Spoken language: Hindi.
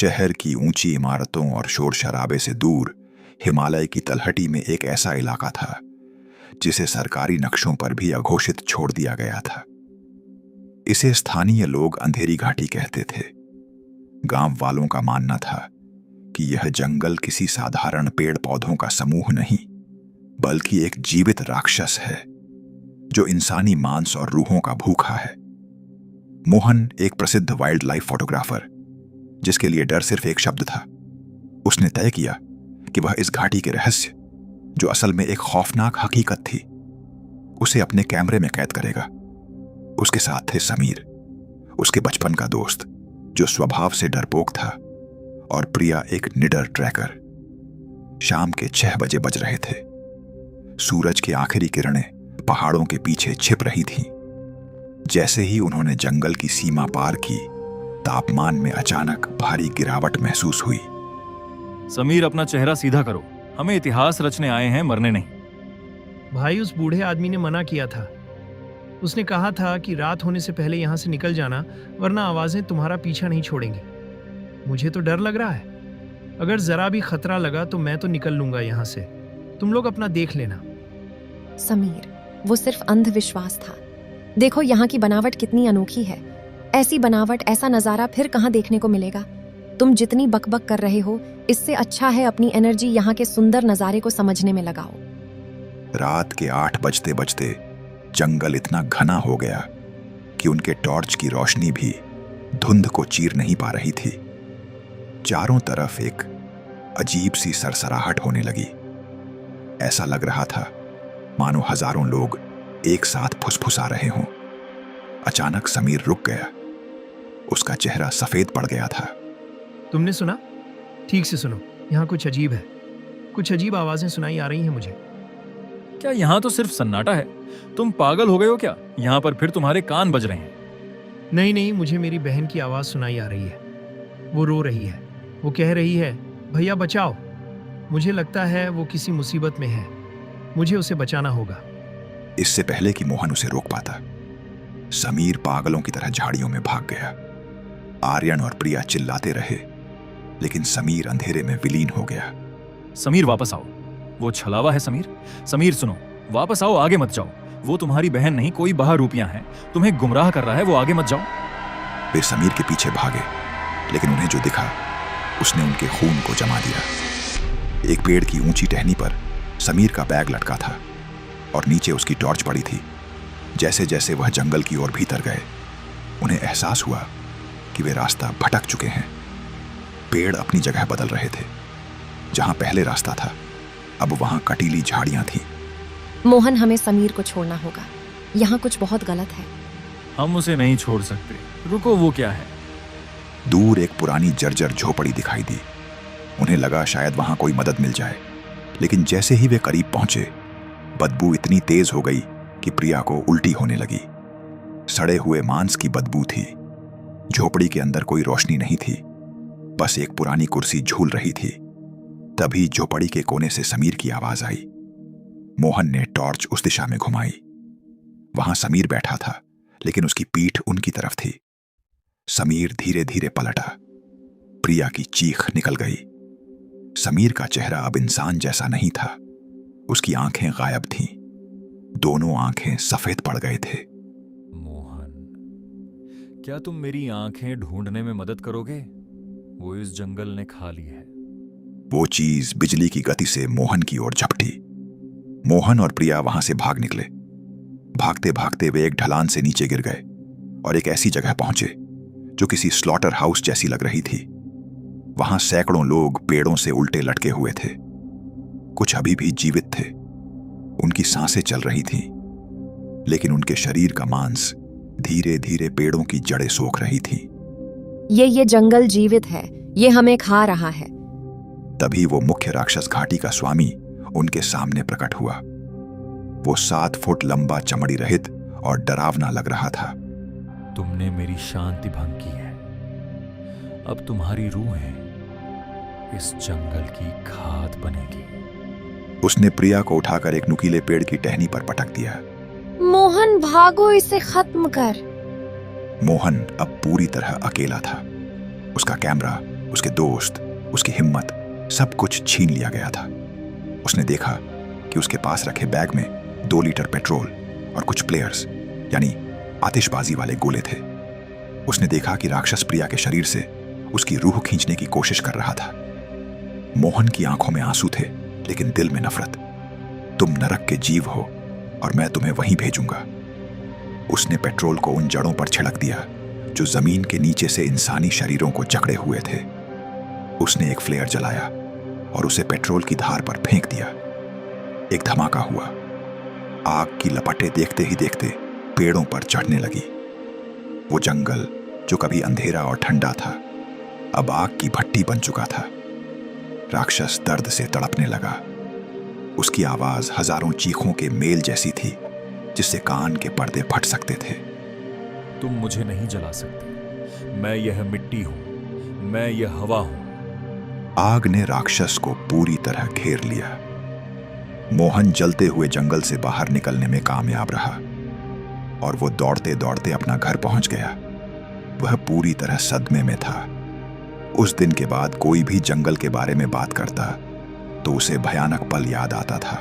शहर की ऊंची इमारतों और शोर शराबे से दूर हिमालय की तलहटी में एक ऐसा इलाका था जिसे सरकारी नक्शों पर भी अघोषित छोड़ दिया गया था। इसे स्थानीय लोग अंधेरी घाटी कहते थे। गांव वालों का मानना था कि यह जंगल किसी साधारण पेड़ पौधों का समूह नहीं, बल्कि एक जीवित राक्षस है जो इंसानी मांस और रूहों का भूखा है। मोहन एक प्रसिद्ध वाइल्ड लाइफ फोटोग्राफर, जिसके लिए डर सिर्फ एक शब्द था, उसने तय किया कि वह इस घाटी के रहस्य, जो असल में एक खौफनाक हकीकत थी, उसे अपने कैमरे में कैद करेगा। उसके साथ थे समीर, उसके बचपन का दोस्त जो स्वभाव से डरपोक था, और प्रिया एक निडर ट्रैकर। शाम के 6 बजे बज रहे थे। सूरज की आखिरी किरणें पहाड़ों के पीछे छिप रही थीं। जैसे ही उन्होंने जंगल की सीमा पार की, तापमान में अचानक भारी गिरावट महसूस हुई। समीर, अपना चेहरा सीधा करो। हमें इतिहास रचने आए हैं, मरने नहीं। भाई, उस बूढ़े आदमी ने मना किया था। उसने कहा था कि रात होने से पहले यहां से निकल जाना, वरना आवाजें तुम्हारा पीछा नहीं छोड़ेंगी। मुझे तो डर लग रहा है। अगर जरा भी खतरा लगा तो मैं तो निकल लूंगा यहां से। तुम लोग अपना देख लेना। समीर, वो सिर्फ अंधविश्वास था। देखो यहाँ की बनावट कितनी अनोखी है। ऐसी बनावट, ऐसा नजारा फिर कहाँ देखने को मिलेगा। तुम जितनी बकबक कर रहे हो, इससे अच्छा है अपनी एनर्जी यहाँ के सुंदर नजारे को समझने में लगाओ। रात के 8 बजते बजते जंगल इतना घना हो गया कि उनके टॉर्च की रोशनी भी धुंध को चीर नहीं पा रही थी। चारों तरफ एक अजीब सी सरसराहट होने लगी। ऐसा लग रहा था मानो हजारों लोग एक साथ फुसफुसा रहे हों। अचानक समीर रुक गया। उसका चेहरा सफेद पड़ गया था। तुमने सुना? ठीक से सुनो, यहाँ कुछ अजीब है। कुछ अजीब आवाजें सुनाई आ रही हैं मुझे। क्या यहाँ तो सिर्फ सन्नाटा है? तुम पागल हो गए हो क्या? यहाँ पर फिर तुम्हारे कान बज रहे हैं। नहीं नहीं, मुझे मेरी बहन की आवाज सुनाई आ रही है। वो रो रही है। वो कह रही है, भैया बचाओ। मुझे लगता है वो किसी मुसीबत में है। मुझे उसे बचाना होगा। इससे पहले कि मोहन उसे रोक पाता, समीर पागलों की तरह झाड़ियों में भाग गया। आर्यन और प्रिया चिल्लाते रहे, लेकिन समीर अंधेरे में विलीन हो गया। समीर, वापस आओ। वो छलावा है समीर। समीर सुनो, वापस आओ, आगे मत जाओ। वो तुम्हारी बहन नहीं, कोई बहरूपियां हैं। तुम्हें गुमराह कर रहा है, वो आगे मत जाओ। वे समीर के पीछे भागे, लेकिन उन्हें जो दिखा उसने उनके खून को जमा दिया। एक पेड़ की ऊंची टहनी पर समीर का बैग लटका था और नीचे उसकी टॉर्च पड़ी थी। जैसे जैसे वह जंगल की ओर भीतर गए, उन्हें एहसास हुआ कि वे रास्ता भटक चुके हैं। पेड़ अपनी जगह बदल रहे थे। जहां पहले रास्ता था, अब वहां कटीली झाड़ियां थीं। मोहन, हमें समीर को छोड़ना होगा। यहाँ कुछ बहुत गलत है। हम उसे नहीं छोड़ सकते। रुको, वो क्या है? दूर एक पुरानी जर्जर झोपड़ी दिखाई दी। उन्हें लगा शायद वहां कोई मदद मिल जाए, लेकिन जैसे ही वे करीब पहुंचे, बदबू इतनी तेज हो गई कि प्रिया को उल्टी होने लगी। सड़े हुए मांस की बदबू थी। झोपड़ी के अंदर कोई रोशनी नहीं थी, बस एक पुरानी कुर्सी झूल रही थी। तभी झोपड़ी के कोने से समीर की आवाज आई। मोहन ने टॉर्च उस दिशा में घुमाई। वहां समीर बैठा था, लेकिन उसकी पीठ उनकी तरफ थी। समीर धीरे धीरे पलटा। प्रिया की चीख निकल गई। समीर का चेहरा अब इंसान जैसा नहीं था। उसकी आंखें गायब थीं। दोनों आंखें सफेद पड़ गए थे। मोहन, क्या तुम मेरी आंखें ढूंढने में मदद करोगे? वो इस जंगल ने खा ली है। वो चीज बिजली की गति से मोहन की ओर झपटी। मोहन और प्रिया वहां से भाग निकले। भागते भागते वे एक ढलान से नीचे गिर गए और एक ऐसी जगह पहुंचे जो किसी स्लॉटर हाउस जैसी लग रही थी। वहां सैकड़ों लोग पेड़ों से उल्टे लटके हुए थे। कुछ अभी भी जीवित थे। उनकी सांसें चल रही थीं, लेकिन उनके शरीर का मांस धीरे धीरे पेड़ों की जड़ें सोख रही थी। ये जंगल जीवित है। ये हमें खा रहा है। तभी वो मुख्य राक्षस घाटी का स्वामी उनके सामने प्रकट हुआ। वो 7 फुट लंबा, चमड़ी रहित और डरावना लग रहा था। तुमने मेरी शांति भंग की है। अब तुम्हारी रूहें इस जंगल की खाद बनेगी। उसने प्रिया को उठाकर एक नुकीले पेड़ की टहनी पर पटक दिया। मोहन, भागो, इसे खत्म कर। मोहन अब पूरी तरह अकेला था। उसका कैमरा उसके दोस्त, उसकी हिम्मत, सब कुछ छीन लिया गया था। उसने देखा कि उसके पास रखे बैग में 2 लीटर पेट्रोल और कुछ प्लेयर्स यानी आतिशबाजी वाले गोले थे। उसने देखा कि राक्षस प्रिया के शरीर से उसकी रूह खींचने की कोशिश कर रहा था। मोहन की आंखों में आंसू थे, लेकिन दिल में नफरत। तुम नरक के जीव हो और मैं तुम्हें वहीं भेजूंगा। उसने पेट्रोल को उन जड़ों पर छिड़क दिया जो जमीन के नीचे से इंसानी शरीरों को जकड़े हुए थे। उसने एक फ्लेयर जलाया और उसे पेट्रोल की धार पर फेंक दिया। एक धमाका हुआ। आग की लपटें देखते ही देखते पेड़ों पर चढ़ने लगी। वो जंगल जो कभी अंधेरा और ठंडा था, अब आग की भट्टी बन चुका था। राक्षस दर्द से तड़पने लगा। उसकी आवाज हजारों चीखों के मेल जैसी थी, जिससे कान के पर्दे फट सकते थे। तुम मुझे नहीं जला सकते। मैं यह मिट्टी हूं, मैं यह हवा हूं। आग ने राक्षस को पूरी तरह घेर लिया। मोहन जलते हुए जंगल से बाहर निकलने में कामयाब रहा और वो दौड़ते दौड़ते अपना घर पहुंच गया। वह पूरी तरह सदमे में था। उस दिन के बाद कोई भी जंगल के बारे में बात करता तो उसे भयानक पल याद आता था।